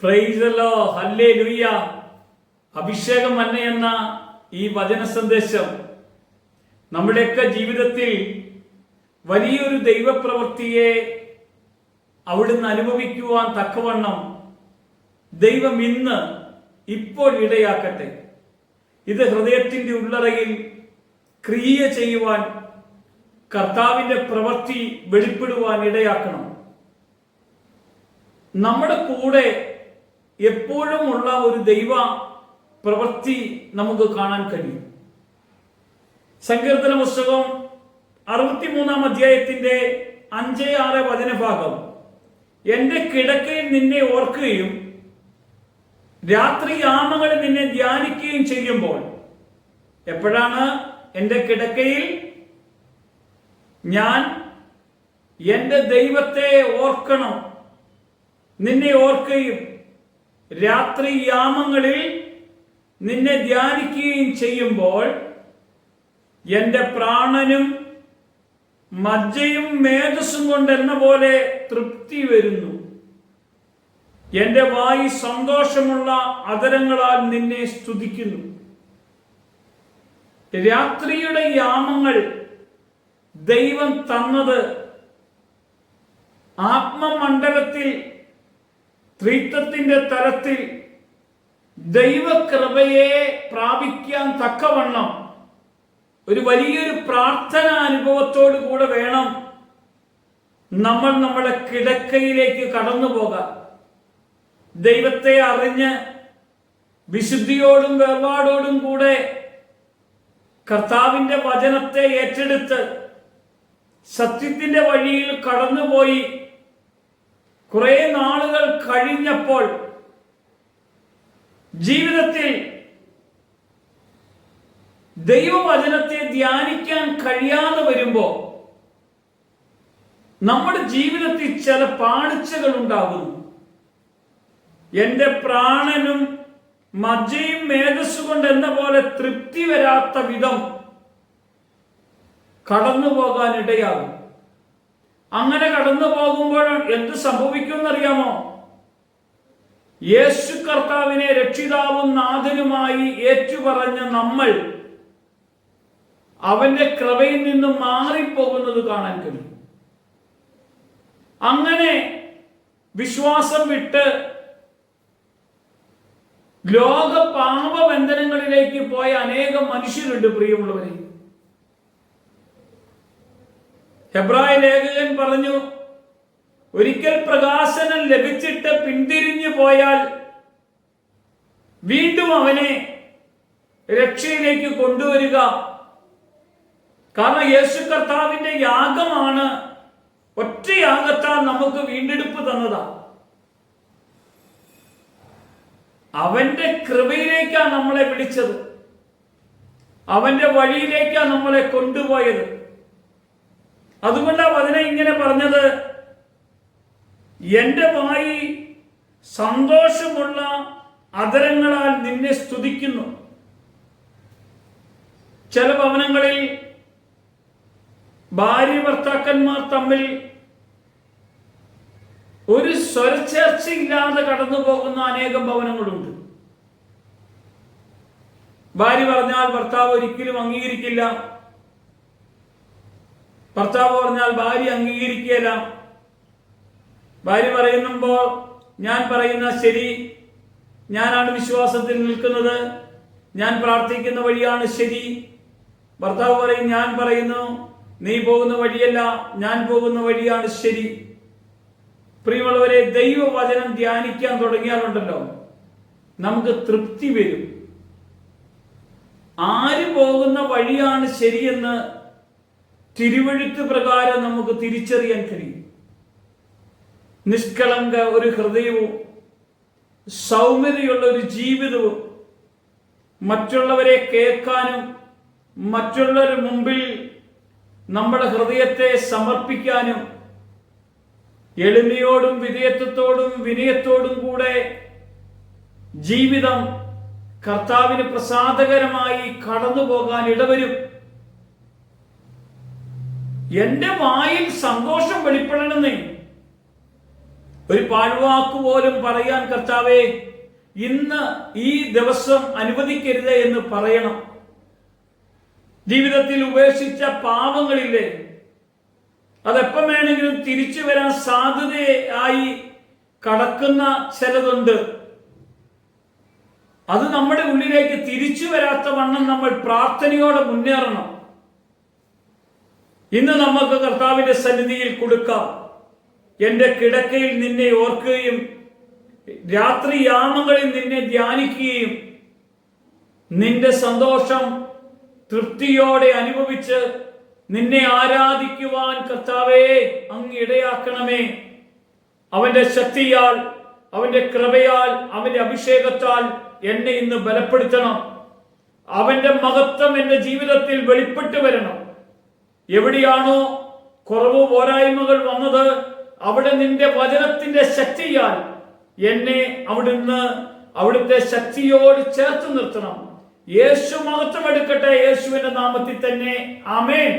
Praise the Lord, hallelujah. അഭിഷേകം മന്ന എന്ന ഈ വചന സന്ദേശം നമ്മുടെയൊക്കെ ജീവിതത്തിൽ വലിയൊരു ദൈവപ്രവൃത്തിയെ അവിടുന്ന് അനുഭവിക്കുവാൻ തക്കവണ്ണം ദൈവം ഇപ്പോൾ ഇടയാക്കട്ടെ. ഇത് ഹൃദയത്തിന്റെ ഉള്ളറയിൽ ക്രിയ ചെയ്യുവാൻ, കർത്താവിന്റെ പ്രവൃത്തി വെളിപ്പെടുവാൻ ഇടയാക്കണം. നമ്മുടെ കൂടെ എപ്പോഴും ഉള്ള ഒരു ദൈവ പ്രവൃത്തി നമുക്ക് കാണാൻ കഴിയും. സങ്കീർത്തന പുസ്തകം 63-ാം അധ്യായത്തിന്റെ 5-6 വചനഭാഗം, എന്റെ കിടക്കയിൽ നിന്നെ ഓർക്കുകയും രാത്രി യാമങ്ങളിൽ നിന്നെ ധ്യാനിക്കുകയും ചെയ്യുമ്പോൾ. എപ്പോഴാണ് എന്റെ കിടക്കയിൽ ഞാൻ എന്റെ ദൈവത്തെ ഓർക്കണം, നിന്നെ ഓർക്കുകയും രാത്രി യാമങ്ങളിൽ നിന്നെ ധ്യാനിക്കുകയും ചെയ്യുമ്പോൾ എന്റെ പ്രാണനും മജ്ജയും മേധസ്സും കൊണ്ടെന്ന പോലെ തൃപ്തി വരുന്നു. എന്റെ വായി സന്തോഷമുള്ള അധരങ്ങളാൽ നിന്നെ സ്തുതിക്കുന്നു. രാത്രിയുടെ യാമങ്ങൾ ദൈവം തന്നത് ആത്മമണ്ഡലത്തിൽ ത്രിത്വത്തിന്റെ തലത്തിൽ ദൈവകൃപയെ പ്രാപിക്കാൻ തക്കവണ്ണം ഒരു വലിയൊരു പ്രാർത്ഥനാ അനുഭവത്തോടു കൂടെ വേണം നമ്മൾ നമ്മുടെ കിടക്കയിലേക്ക് കടന്നു പോകാൻ. ദൈവത്തെ അറിഞ്ഞ് വിശുദ്ധിയോടും വേർപാടോടും കൂടെ കർത്താവിന്റെ വചനത്തെ ഏറ്റെടുത്ത് സത്യത്തിന്റെ വഴിയിൽ കടന്നുപോയി കുറെ നാളുകൾ കഴിഞ്ഞപ്പോൾ ജീവിതത്തിൽ ദൈവവചനത്തെ ധ്യാനിക്കാൻ കഴിയാതെ വരുമ്പോ നമ്മുടെ ജീവിതത്തിൽ ചില പാളിച്ചകൾ ഉണ്ടാകുന്നു. എന്റെ പ്രാണനും മജ്ജയും മേധസ്സു കൊണ്ട് എന്ന പോലെ തൃപ്തി വരാത്ത വിധം കടന്നു പോകാൻ ഇടയാകും. അങ്ങനെ കടന്നു പോകുമ്പോൾ എന്ത് സംഭവിക്കുമെന്നറിയാമോ? യേശു കർത്താവിനെ രക്ഷിതാവും നാഥനുമായി ഏറ്റുപറഞ്ഞ നമ്മൾ അവന്റെ കൃപയിൽ നിന്നും മാറിപ്പോകുന്നത് കാണാൻ കഴിയും. അങ്ങനെ വിശ്വാസം വിട്ട് ലോക പാപബന്ധനങ്ങളിലേക്ക് പോയ അനേകം മനുഷ്യരുണ്ട്. പ്രിയമുള്ളവരെ, ഹെബ്രായ ലേഖകൻ പറഞ്ഞു, ഒരിക്കൽ പ്രകാശനം ലഭിച്ചിട്ട് പിന്തിരിഞ്ഞു പോയാൽ വീണ്ടും അവനെ രക്ഷയിലേക്ക് കൊണ്ടുവരിക. കാരണം യേശു കർത്താവിന്റെ യാഗമാണ്, ഒറ്റ യാഗത്താൽ നമുക്ക് വീണ്ടെടുപ്പ് തന്നതാ. അവന്റെ കൃപയിലേക്കാണ് നമ്മളെ വിളിച്ചത്, അവന്റെ വഴിയിലേക്കാണ് നമ്മളെ കൊണ്ടുപോയത്. അതുകൊണ്ടാണ് വചനം ഇങ്ങനെ പറഞ്ഞത്, എന്റെ വായി സന്തോഷമുള്ള അധരങ്ങളാൽ നിന്നെ സ്തുതിക്കുന്നു. ചില ഭവനങ്ങളിൽ ഭാര്യ ഭർത്താക്കന്മാർ തമ്മിൽ ഒരു സ്വരച്ചേർച്ചയില്ലാതെ കടന്നു പോകുന്ന അനേകം ഭവനങ്ങളുണ്ട്. ഭാര്യ പറഞ്ഞാൽ ഭർത്താവ് ഒരിക്കലും അംഗീകരിക്കില്ല, ഭർത്താവ് പറഞ്ഞാൽ ഭാര്യ അംഗീകരിക്കുകയില്ല. ഭാര്യ പറയുമ്പോൾ ഞാൻ പറയുന്ന ശരി, ഞാനാണ് വിശ്വാസത്തിൽ നിൽക്കുന്നത്, ഞാൻ പ്രാർത്ഥിക്കുന്ന വഴിയാണ് ശരി. ഭർത്താവ് പറയും, ഞാൻ പറയുന്നു നീ പോകുന്ന വഴിയല്ല, ഞാൻ പോകുന്ന വഴിയാണ് ശരി. പ്രിയമുള്ളവരെ, ദൈവവചനം ധ്യാനിക്കാൻ തുടങ്ങിയാലുണ്ടല്ലോ നമുക്ക് തൃപ്തി വരും. ആര് പോകുന്ന വഴിയാണ് ശരിയെന്ന് തിരുവെഴുത്ത് പ്രകാരം നമുക്ക് തിരിച്ചറിയാൻ കഴിയും. നിഷ്കളങ്ക ഒരു ഹൃദയവും സൗമ്യതയുള്ള ഒരു ജീവിതവും മറ്റുള്ളവരെ കേൾക്കാനും മറ്റുള്ളവരുടെ മുമ്പിൽ നമ്മുടെ ഹൃദയത്തെ സമർപ്പിക്കാനും എളിമയോടും വിധേയത്വത്തോടും വിനയത്തോടും കൂടെ ജീവിതം കർത്താവിന് പ്രസാദകരമായി കടന്നു പോകാൻ ഇടവരും. എന്റെ വായിൽ സന്തോഷം വെളിപ്പെടണമെന്നേ ഒരു പാഴ്വാക്ക് പോലും പറയാൻ കർത്താവേ ഇന്ന് ഈ ദിവസം അനുവദിക്കരുത് എന്ന് പറയണം. ജീവിതത്തിൽ ഉപേക്ഷിച്ച പാപങ്ങളില്ലേ, അതെപ്പം വേണമെങ്കിലും തിരിച്ചു വരാൻ സാധ്യതയായി കടക്കുന്ന ചിലതുണ്ട്. അത് നമ്മുടെ ഉള്ളിലേക്ക് തിരിച്ചു വരാത്ത വണ്ണം നമ്മൾ പ്രാർത്ഥനയോടെ മുന്നേറണം. ഇന്ന് നമുക്ക് കർത്താവിന്റെ സന്നിധിയിൽ കൊടുക്കാം. എന്റെ കിടക്കയിൽ നിന്നെ ഓർക്കുകയും രാത്രിയാമങ്ങളിൽ നിന്നെ ധ്യാനിക്കുകയും നിന്റെ സന്തോഷം തൃപ്തിയോടെ അനുഭവിച്ച് നിന്നെ ആരാധിക്കുവാൻ കർത്താവേ അങ്ങ് ഇടയാക്കണമേ. അവന്റെ ശക്തിയാൽ, അവന്റെ കൃപയാൽ, അവന്റെ അഭിഷേകത്താൽ എന്നെ ഇന്ന് ബലപ്പെടുത്തണം. അവന്റെ മഹത്വം എന്റെ ജീവിതത്തിൽ വെളിപ്പെട്ടു വരണം. എവിടെയാണോ കുറവ് പോരായ്മകൾ വന്നത് അവിടെ നിന്റെ വചനത്തിന്റെ ശക്തിയാൽ എന്നെ അവിടുത്തെ ശക്തിയോട് ചേർത്ത് നിർത്തണം. യേശു മഹത്വം എടുക്കട്ടെ. യേശുവിന്റെ നാമത്തിൽ തന്നെ ആമേൻ.